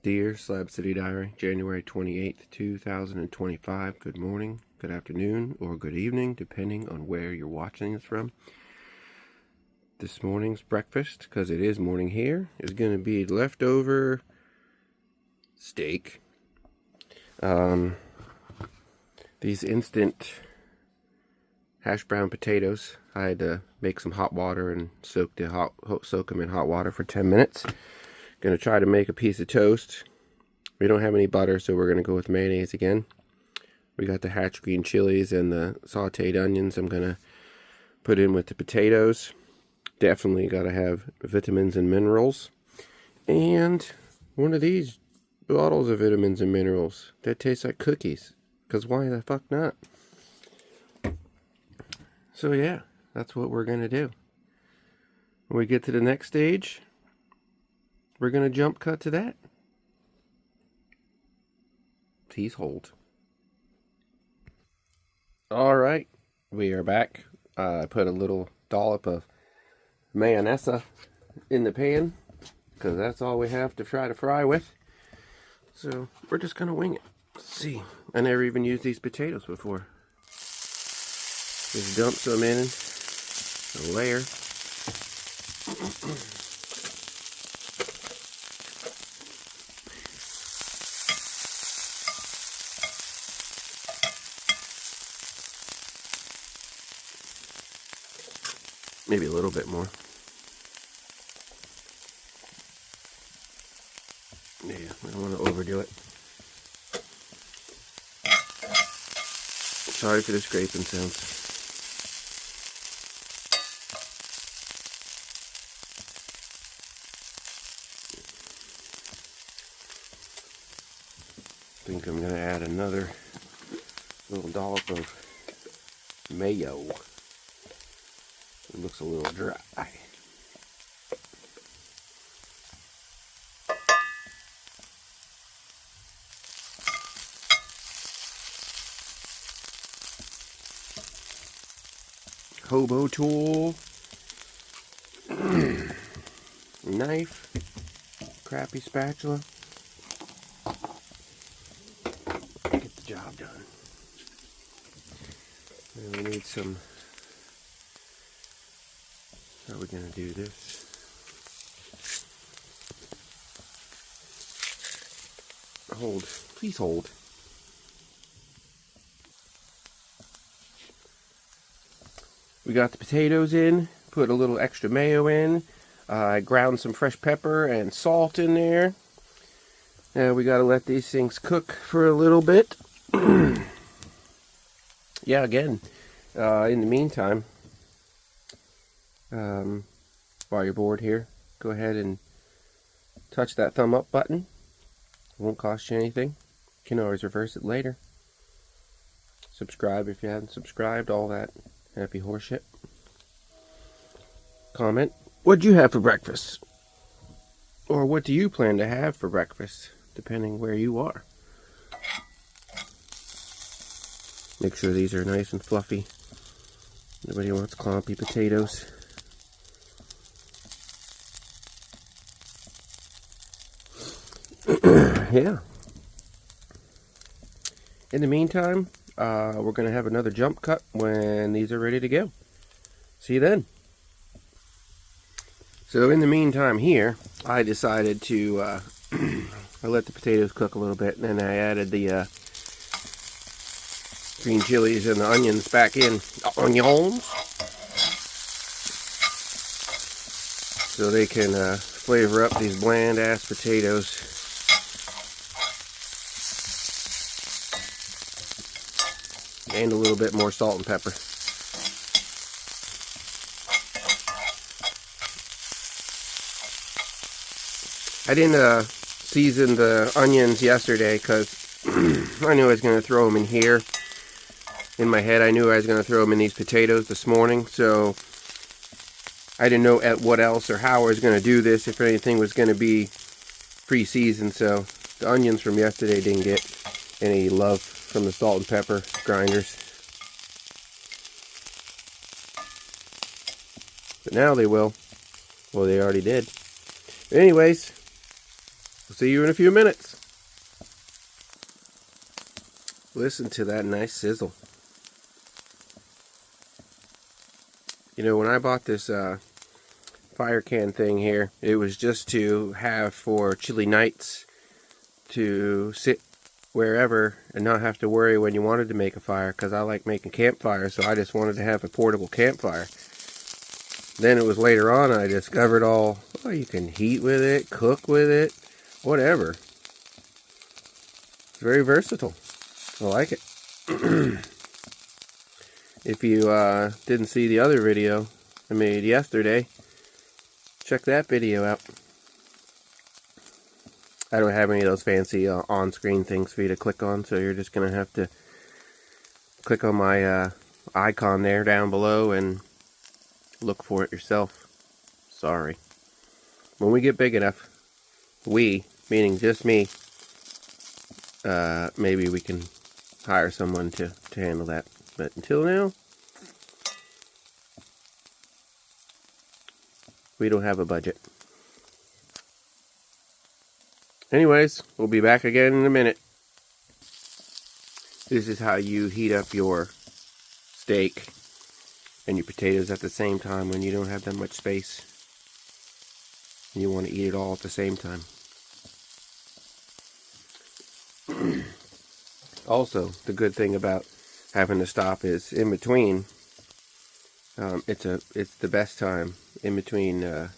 Dear Slab City Diary, January 28th, 2025. Good morning, good afternoon, or good evening, depending on where you're watching this from. This morning's breakfast, because it is morning here, is going to be leftover steak. These instant hash brown potatoes. I had to make some hot water and soak them in hot water for 10 minutes. Gonna try to make a piece of toast. We don't have any butter, so we're gonna go with mayonnaise again. We got the hatch green chilies and the sauteed onions I'm gonna put in with the potatoes. Definitely gotta have vitamins and minerals. And one of these bottles of vitamins and minerals that taste like cookies. Because why the fuck not? So yeah, that's what we're gonna do. When we get to the next stage, we're going to jump cut to that. Please hold. Alright, we are back. I put a little dollop of mayonnaise in the pan, because that's all we have to try to fry with. So, we're just going to wing it. Let's see. I never even used these potatoes before. Just dump some in a layer. Maybe a little bit more. Yeah, I don't want to overdo it. Sorry for the scraping sounds. I think I'm going to add another little dollop of mayo. It looks a little dry. Hobo tool. Knife. Crappy spatula. Get the job done. And we need some. How are we going to do this? Hold. Please hold. We got the potatoes in. Put a little extra mayo in. I ground some fresh pepper and salt in there. Now we got to let these things cook for a little bit. Yeah, again, in the meantime, while you're bored here, go ahead and touch that thumb up button. It won't cost you anything. You can always reverse it later. Subscribe if you haven't subscribed, all that happy horseshit. Comment, what'd you have for breakfast? Or what do you plan to have for breakfast, depending where you are. Make sure these are nice and fluffy. Nobody wants clumpy potatoes. Yeah. In the meantime, we're going to have another jump cut when these are ready to go. See you then. So in the meantime here, I decided to, I let the potatoes cook a little bit, and then I added the green chilies and the onions back in. Onions! So they can flavor up these bland-ass potatoes. And a little bit more salt and pepper. I didn't season the onions yesterday because I knew I was going to throw them in here. In my head, I knew I was going to throw them in these potatoes this morning, so I didn't know at what else or how I was going to do this, if anything was going to be pre-seasoned, so the onions from yesterday didn't get any love from the salt and pepper grinders. But now they will. Well, they already did. But anyways, We'll see you in a few minutes. Listen to that nice sizzle. You know, when I bought this fire can thing here, it was just to have for chilly nights to sit wherever and not have to worry when you wanted to make a fire, because I like making campfires, so I just wanted to have a portable campfire. Then it was later on I discovered you can heat with it, cook with it, whatever. It's very versatile. I like it. If you didn't see the other video I made yesterday, check that video out. I don't have any of those fancy on-screen things for you to click on, so you're just going to have to click on my icon there down below and look for it yourself. Sorry. When we get big enough, meaning just me, maybe we can hire someone to handle that. But until now, we don't have a budget. Anyways, we'll be back again in a minute. This is how you heat up your steak and your potatoes at the same time when you don't have that much space and you want to eat it all at the same time. Also, the good thing about having to stop is in between. It's the best time in between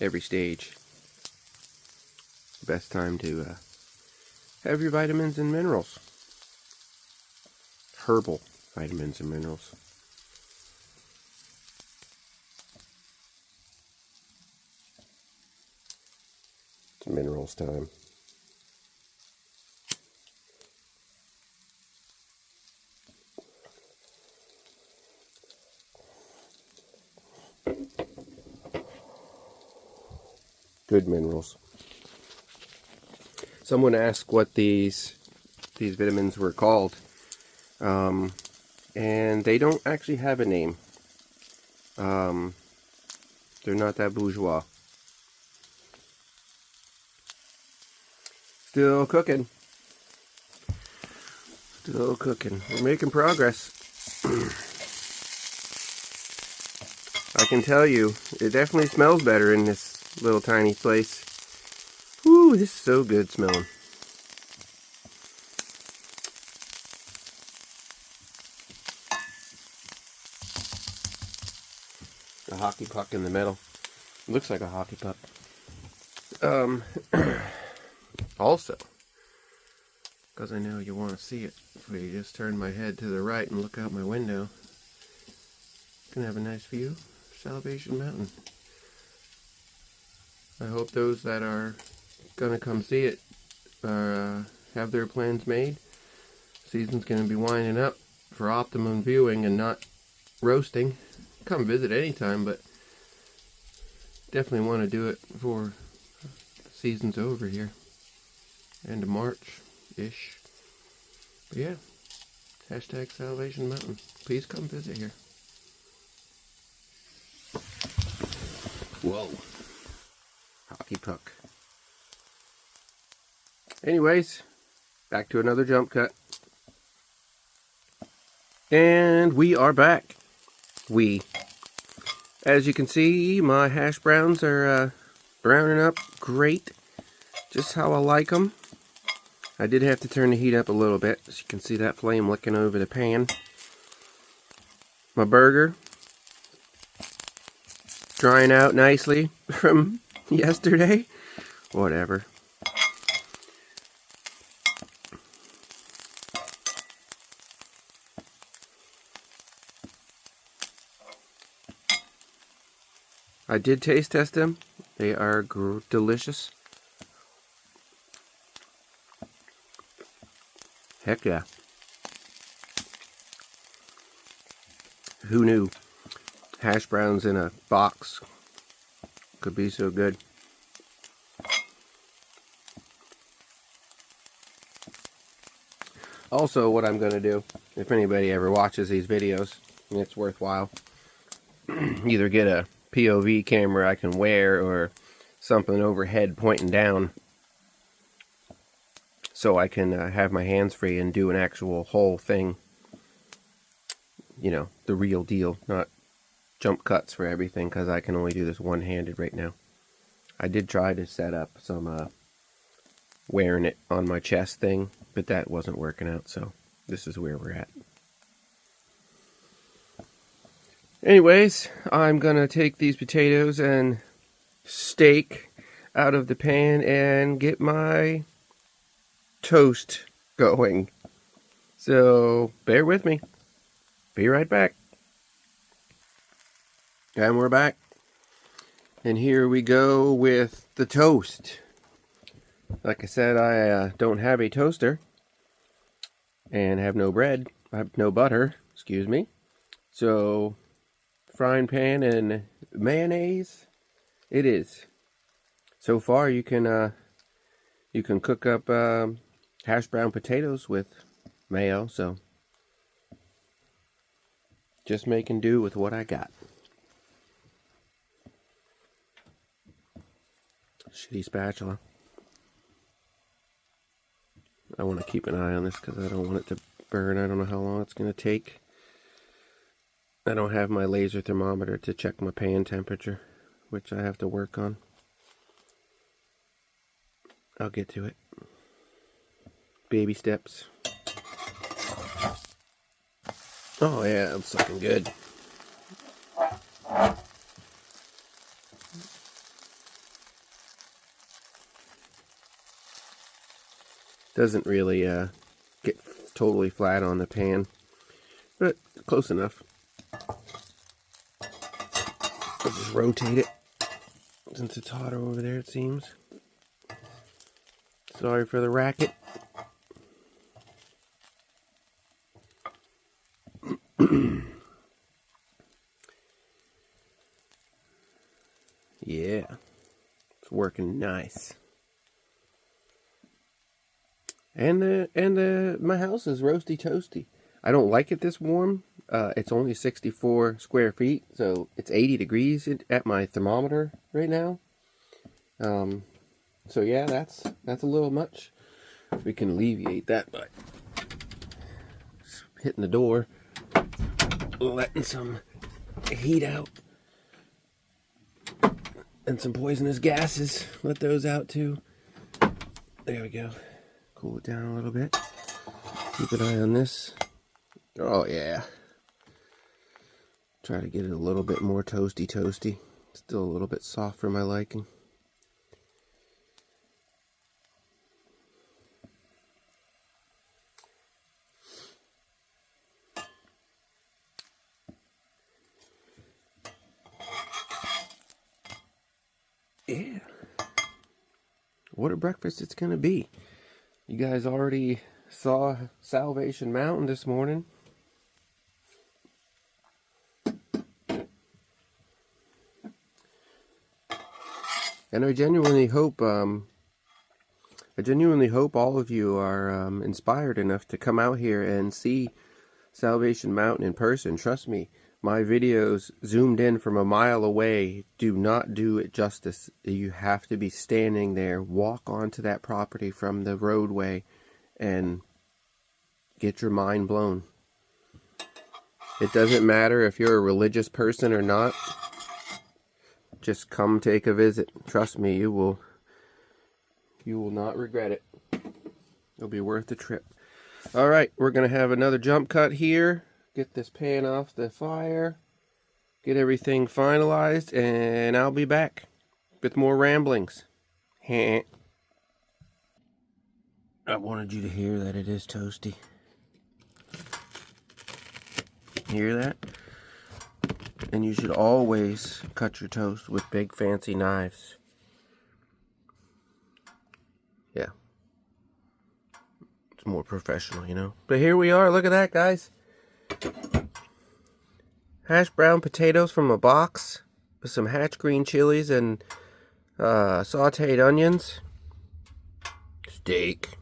every stage. The best time to have your vitamins and minerals. Herbal vitamins and minerals. It's minerals time. Good minerals. Someone asked what these vitamins were called, and they don't actually have a name. They're not that bourgeois. Still cooking. Still cooking. We're making progress. I can tell you, it definitely smells better in this little tiny place. Ooh, this is so good smelling. A hockey puck in the middle. It looks like a hockey puck. Also, because I know you want to see it, if we just turn my head to the right and look out my window, you can have a nice view of Salvation Mountain. I hope those that are gonna come see it have their plans made. Season's gonna be winding up for optimum viewing and not roasting. Come visit anytime, but definitely want to do it before the season's over here. End of March-ish. But yeah, hashtag Salvation Mountain. Please come visit here. Whoa. Hockey puck. Anyways, back to another jump cut. And we are back. As you can see, my hash browns are browning up great. Just how I like them. I did have to turn the heat up a little bit, so you can see that flame licking over the pan. My burger drying out nicely from yesterday. Whatever. I did taste test them. They are delicious. Heck yeah. Who knew hash browns in a box could be so good? Also, what I'm going to do, if anybody ever watches these videos, and it's worthwhile, either get a POV camera I can wear or something overhead pointing down so I can have my hands free and do an actual whole thing. You know, the real deal, not jump cuts for everything, because I can only do this one-handed right now. I did try to set up some wearing it on my chest thing, but that wasn't working out, so this is where we're at. Anyways, I'm gonna take these potatoes and steak out of the pan and get my toast going. So bear with me. Be right back. And we're back. And here we go with the toast. Like I said, I don't have a toaster and have no bread. I have no butter, excuse me. So frying pan and mayonnaise it is. So far you can cook up hash brown potatoes with mayo, so just making do with what I got. Shitty spatula. I want to keep an eye on this because I don't want it to burn. I don't know how long it's going to take. I don't have my laser thermometer to check my pan temperature, which I have to work on. I'll get to it. Baby steps. Oh yeah, it's looking good. Doesn't really get totally flat on the pan, but close enough. I'll just rotate it since it's hotter over there, it seems. Sorry for the racket. Yeah, it's working nice. And my house is roasty toasty. I don't like it this warm. It's only 64 square feet, so it's 80 degrees at my thermometer right now. So yeah, that's a little much. We can alleviate that by hitting the door, letting some heat out, and some poisonous gases. Let those out too. There we go. Cool it down a little bit. Keep an eye on this. Oh yeah. Try to get it a little bit more toasty. Still a little bit soft for my liking. Yeah. What a breakfast it's gonna be. You guys already saw Salvation Mountain this morning. And I genuinely hope all of you are inspired enough to come out here and see Salvation Mountain in person. Trust me, my videos zoomed in from a mile away do not do it justice. You have to be standing there, walk onto that property from the roadway, and get your mind blown. It doesn't matter if you're a religious person or not. Just come take a visit. Trust me, you will not regret it. It'll be worth the trip. Alright, we're going to have another jump cut here. Get this pan off the fire. Get everything finalized, and I'll be back with more ramblings. I wanted you to hear that it is toasty. Hear that? And you should always cut your toast with big fancy knives. Yeah. It's more professional, you know. But here we are. Look at that, guys. Hash brown potatoes from a box with some hatch green chilies and sauteed onions. Steak.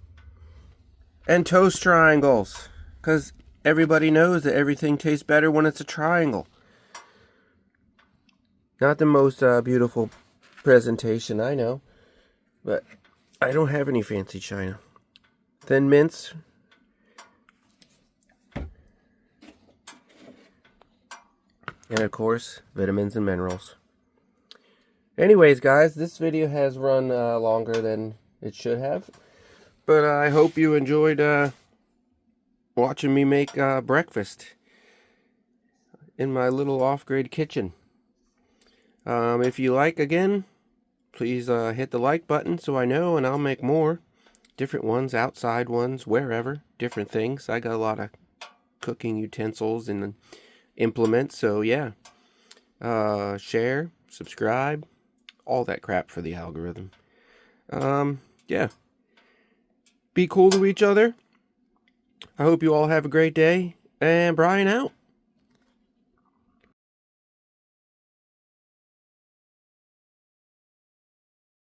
And toast triangles. Because everybody knows that everything tastes better when it's a triangle. Not the most beautiful presentation, I know. But I don't have any fancy china. thin mints. And of course, vitamins and minerals. Anyways, guys, this video has run longer than it should have. But I hope you enjoyed watching me make breakfast in my little off-grid kitchen. If you like, again, please hit the like button so I know, and I'll make more. Different ones, outside ones, wherever. Different things. I got a lot of cooking utensils and implements, so yeah. Share, subscribe, all that crap for the algorithm. Yeah. Be cool to each other. I hope you all have a great day, and Brian out.